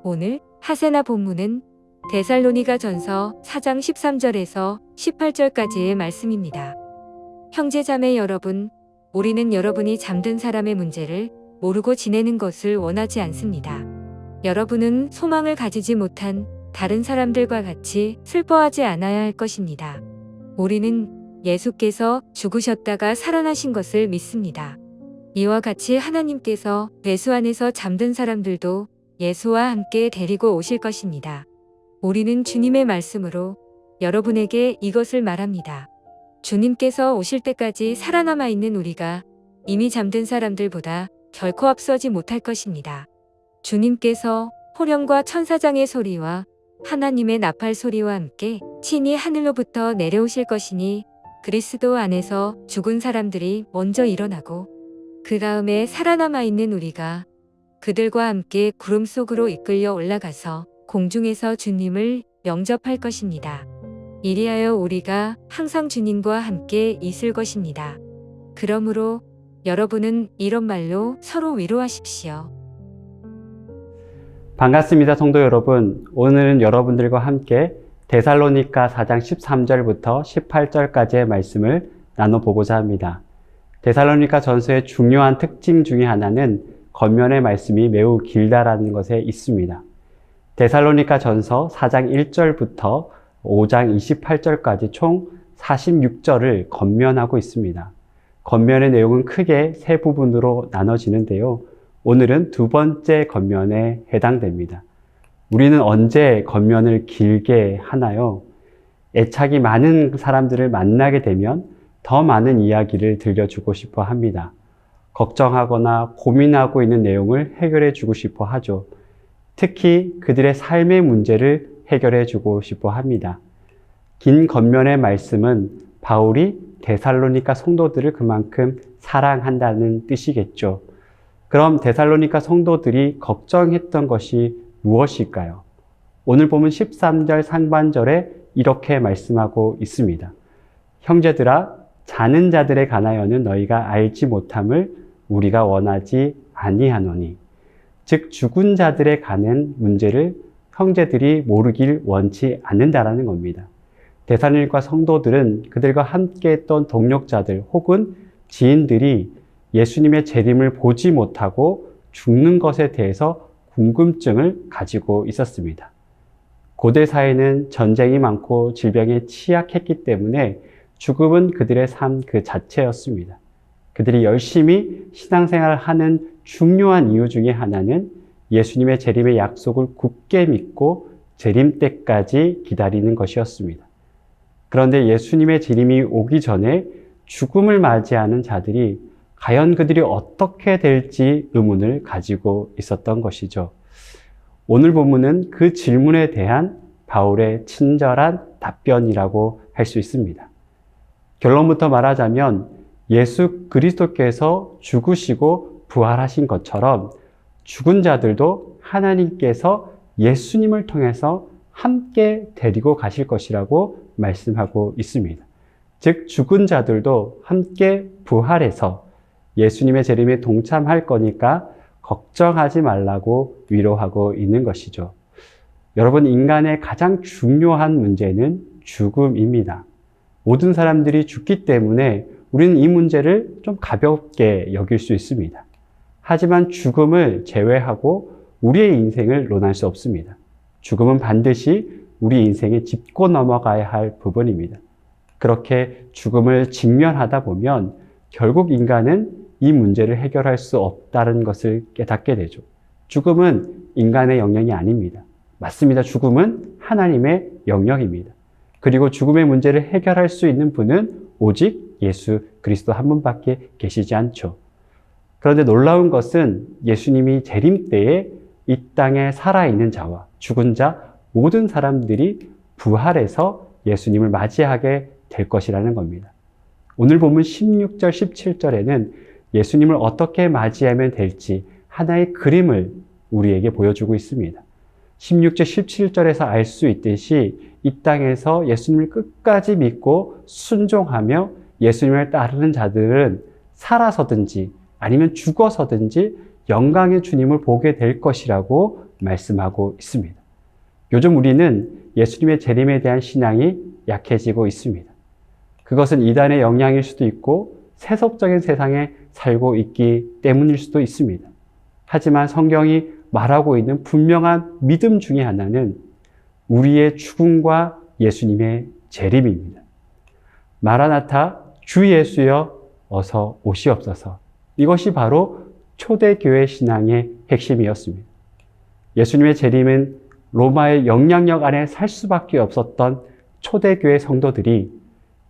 오늘 하세나 본문은 데살로니가전서 4장 13절에서 18절까지의 말씀입니다. 형제자매 여러분, 우리는 여러분이 잠든 사람의 문제를 모르고 지내는 것을 원하지 않습니다. 여러분은 소망을 가지지 못한 다른 사람들과 같이 슬퍼하지 않아야 할 것입니다. 우리는 예수께서 죽으셨다가 살아나신 것을 믿습니다. 이와 같이 하나님께서 배수 안에서 잠든 사람들도 예수와 함께 데리고 오실 것입니다. 우리는 주님의 말씀으로 여러분에게 이것을 말합니다. 주님께서 오실 때까지 살아남아 있는 우리가 이미 잠든 사람들보다 결코 앞서지 못할 것입니다. 주님께서 호령과 천사장의 소리와 하나님의 나팔 소리와 함께 친히 하늘로부터 내려오실 것이니 그리스도 안에서 죽은 사람들이 먼저 일어나고 그 다음에 살아남아 있는 우리가 그들과 함께 구름 속으로 이끌려 올라가서 공중에서 주님을 영접할 것입니다. 이리하여 우리가 항상 주님과 함께 있을 것입니다. 그러므로 여러분은 이런 말로 서로 위로하십시오. 반갑습니다, 성도 여러분. 오늘은 여러분들과 함께 데살로니가 4장 13절부터 18절까지의 말씀을 나눠보고자 합니다. 데살로니가 전서의 중요한 특징 중에 하나는 겉면의 말씀이 매우 길다라는 것에 있습니다. 데살로니가 전서 4장 1절부터 5장 28절까지 총 46절을 겉면하고 있습니다. 겉면의 내용은 크게 세 부분으로 나눠지는데요. 오늘은 두 번째 겉면에 해당됩니다. 우리는 언제 겉면을 길게 하나요? 애착이 많은 사람들을 만나게 되면 더 많은 이야기를 들려주고 싶어 합니다. 걱정하거나 고민하고 있는 내용을 해결해 주고 싶어 하죠. 특히 그들의 삶의 문제를 해결해 주고 싶어 합니다. 긴 겉면의 말씀은 바울이 데살로니가 성도들을 그만큼 사랑한다는 뜻이겠죠. 그럼 데살로니가 성도들이 걱정했던 것이 무엇일까요? 오늘 보면 13절 상반절에 이렇게 말씀하고 있습니다. 형제들아, 자는 자들에 관하여는 너희가 알지 못함을 우리가 원하지 아니하노니. 즉 죽은 자들에 관한 문제를 형제들이 모르길 원치 않는다라는 겁니다. 데살로니가 성도들은 그들과 함께 했던 동력자들 혹은 지인들이 예수님의 재림을 보지 못하고 죽는 것에 대해서 궁금증을 가지고 있었습니다. 고대 사회는 전쟁이 많고 질병에 취약했기 때문에 죽음은 그들의 삶 그 자체였습니다. 그들이 열심히 신앙생활을 하는 중요한 이유 중에 하나는 예수님의 재림의 약속을 굳게 믿고 재림 때까지 기다리는 것이었습니다. 그런데 예수님의 재림이 오기 전에 죽음을 맞이하는 자들이 과연 그들이 어떻게 될지 의문을 가지고 있었던 것이죠. 오늘 본문은 그 질문에 대한 바울의 친절한 답변이라고 할 수 있습니다. 결론부터 말하자면 예수 그리스도께서 죽으시고 부활하신 것처럼 죽은 자들도 하나님께서 예수님을 통해서 함께 데리고 가실 것이라고 말씀하고 있습니다. 즉 죽은 자들도 함께 부활해서 예수님의 재림에 동참할 거니까 걱정하지 말라고 위로하고 있는 것이죠. 여러분, 인간의 가장 중요한 문제는 죽음입니다. 모든 사람들이 죽기 때문에 우리는 이 문제를 좀 가볍게 여길 수 있습니다. 하지만 죽음을 제외하고 우리의 인생을 논할 수 없습니다. 죽음은 반드시 우리 인생에 짚고 넘어가야 할 부분입니다. 그렇게 죽음을 직면하다 보면 결국 인간은 이 문제를 해결할 수 없다는 것을 깨닫게 되죠. 죽음은 인간의 영역이 아닙니다. 맞습니다. 죽음은 하나님의 영역입니다. 그리고 죽음의 문제를 해결할 수 있는 분은 오직 예수 그리스도 한 분밖에 계시지 않죠. 그런데 놀라운 것은 예수님이 재림 때에 이 땅에 살아있는 자와 죽은 자 모든 사람들이 부활해서 예수님을 맞이하게 될 것이라는 겁니다. 오늘 보면 16절, 17절에는 예수님을 어떻게 맞이하면 될지 하나의 그림을 우리에게 보여주고 있습니다. 16절, 17절에서 알 수 있듯이 이 땅에서 예수님을 끝까지 믿고 순종하며 예수님을 따르는 자들은 살아서든지 아니면 죽어서든지 영광의 주님을 보게 될 것이라고 말씀하고 있습니다. 요즘 우리는 예수님의 재림에 대한 신앙이 약해지고 있습니다. 그것은 이단의 영향일 수도 있고 세속적인 세상에 살고 있기 때문일 수도 있습니다. 하지만 성경이 말하고 있는 분명한 믿음 중에 하나는 우리의 죽음과 예수님의 재림입니다. 마라나타, 주 예수여 어서 오시옵소서. 이것이 바로 초대교회 신앙의 핵심이었습니다. 예수님의 재림은 로마의 영향력 안에 살 수밖에 없었던 초대교회 성도들이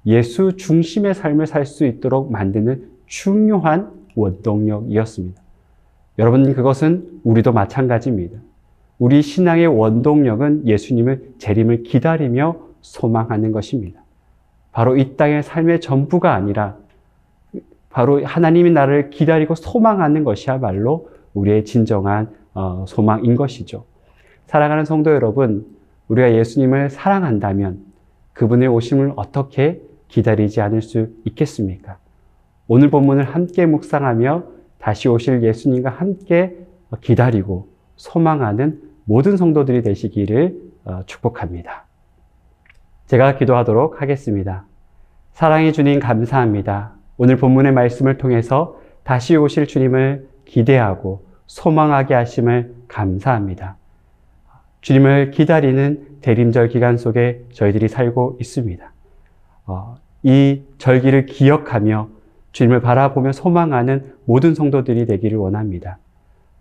예수 중심의 삶을 살 수 있도록 만드는 중요한 원동력이었습니다. 여러분, 그것은 우리도 마찬가지입니다. 우리 신앙의 원동력은 예수님의 재림을 기다리며 소망하는 것입니다. 바로 이 땅의 삶의 전부가 아니라 바로 하나님이 나를 기다리고 소망하는 것이야말로 우리의 진정한 소망인 것이죠. 사랑하는 성도 여러분, 우리가 예수님을 사랑한다면 그분의 오심을 어떻게 기다리지 않을 수 있겠습니까? 오늘 본문을 함께 묵상하며 다시 오실 예수님과 함께 기다리고 소망하는 모든 성도들이 되시기를 축복합니다. 제가 기도하도록 하겠습니다. 사랑의 주님, 감사합니다. 오늘 본문의 말씀을 통해서 다시 오실 주님을 기대하고 소망하게 하심을 감사합니다. 주님을 기다리는 대림절 기간 속에 저희들이 살고 있습니다. 이 절기를 기억하며 주님을 바라보며 소망하는 모든 성도들이 되기를 원합니다.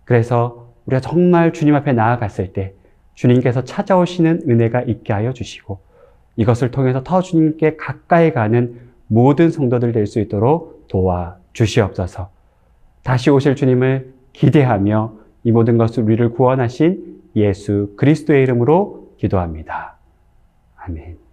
그래서 우리가 정말 주님 앞에 나아갔을 때 주님께서 찾아오시는 은혜가 있게 하여 주시고 이것을 통해서 더 주님께 가까이 가는 모든 성도들 될 수 있도록 도와주시옵소서. 다시 오실 주님을 기대하며 이 모든 것을 우리를 구원하신 예수 그리스도의 이름으로 기도합니다. 아멘.